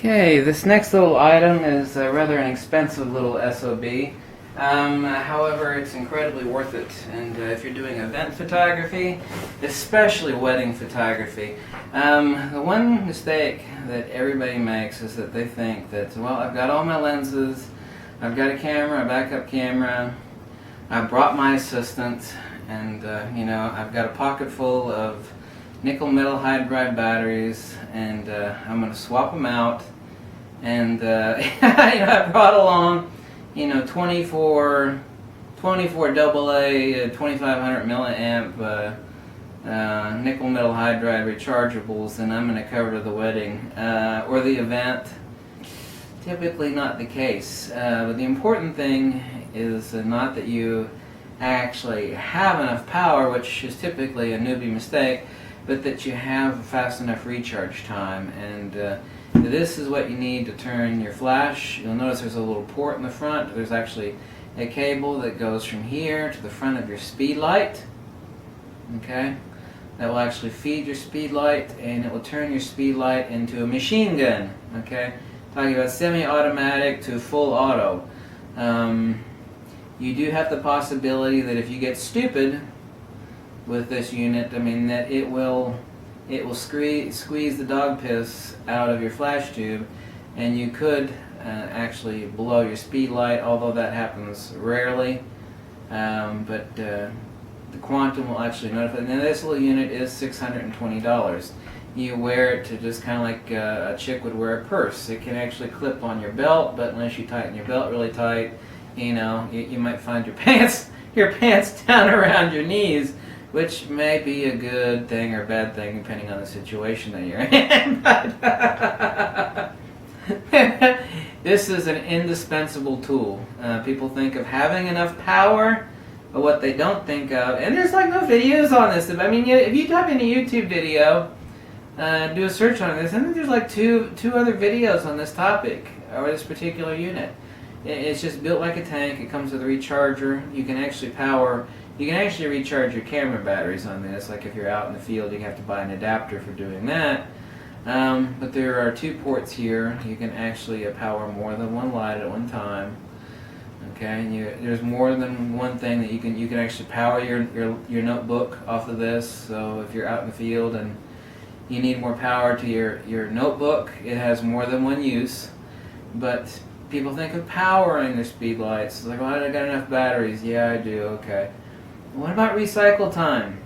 Okay, this next little item is rather an expensive little SOB. However, it's incredibly worth it. And if you're doing event photography, especially wedding photography, the one mistake that everybody makes is that they think that, well, I've got all my lenses, I've got a camera, a backup camera, I brought my assistant, and I've got a pocket full of nickel metal hydride batteries, and I'm going to swap them out. And I brought along 24 AA 2500 milliamp nickel metal hydride rechargeables, and I'm going to cover the wedding or the event. Typically not the case, but the important thing is not that you actually have enough power, which is typically a newbie mistake, but that you have fast enough recharge time. And this is what you need to turn your flash. You'll notice there's a little port in the front. There's actually a cable that goes from here to the front of your speed light. Okay, that will actually feed your speed light, and it will turn your speed light into a machine gun. Okay, talking about semi-automatic to full auto. You do have the possibility that if you get stupid with this unit, that it will squeeze the dog piss out of your flash tube, and you could actually blow your speed light, although that happens rarely. But the Quantum will actually notify. Now this little unit is $620. You wear it to just kind of like a chick would wear a purse. It can actually clip on your belt, but unless you tighten your belt really tight, you might find your pants down around your knees, which may be a good thing or bad thing depending on the situation that you're in. But this is an indispensable tool. People think of having enough power, but what they don't think of, and there's like no videos on this. If you type in a YouTube video, do a search on this, and there's like two other videos on this topic or this particular unit. It's just built like a tank. It comes with a recharger. You can actually recharge your camera batteries on this. Like if you're out in the field, you have to buy an adapter for doing that. But there are two ports here. You can actually power more than one light at one time. Okay, there's more than one thing that you can actually power your notebook off of this. So if you're out in the field and you need more power to your notebook, it has more than one use. But people think of powering their speed lights. It's like, well, I got enough batteries. Yeah, I do. Okay. What about recycle time?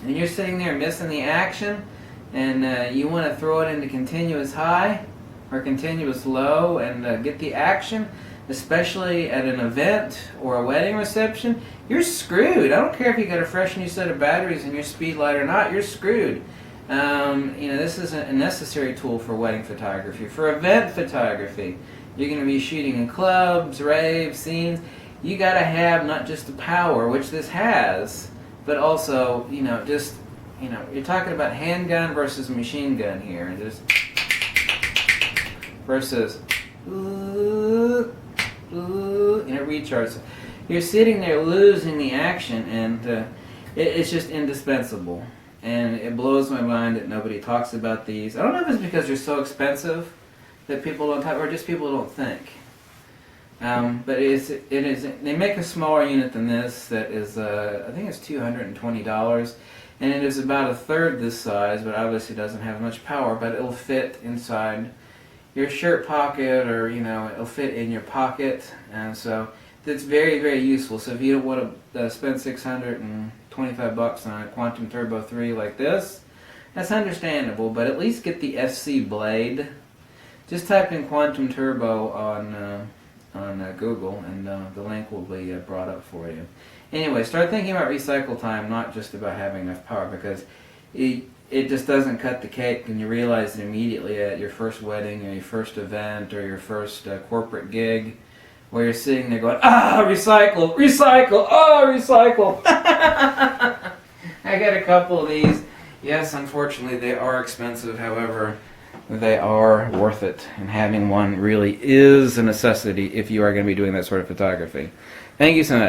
And you're sitting there missing the action, and you want to throw it into continuous high or continuous low and get the action, especially at an event or a wedding reception. You're screwed. I don't care if you got a fresh new set of batteries in your speed light or not. You're screwed. This is a necessary tool for wedding photography. For event photography, you're going to be shooting in clubs, raves, scenes. You got to have not just the power, which this has, but also, you're talking about handgun versus machine gun here. Versus, recharge. You're sitting there losing the action, and it's just indispensable. And it blows my mind that nobody talks about these. I don't know if it's because they're so expensive that people don't talk, or just people don't think. But it is. They make a smaller unit than this that is, I think it's $220, and it is about a third this size, but obviously doesn't have much power. But it'll fit inside your shirt pocket, or it'll fit in your pocket, and so it's very, very useful. So if you don't want to spend $625 on a Quantum Turbo 3 like this, that's understandable. But at least get the SC Blade. Just type in Quantum Turbo on Google, and the link will be brought up for you. Anyway, start thinking about recycle time, not just about having enough power, because it just doesn't cut the cake, and you realize it immediately at your first wedding or your first event or your first corporate gig, where you're sitting there going, recycle, recycle, recycle. I got a couple of these. Yes, unfortunately, they are expensive. However, they are worth it, and having one really is a necessity if you are going to be doing that sort of photography. Thank you so much.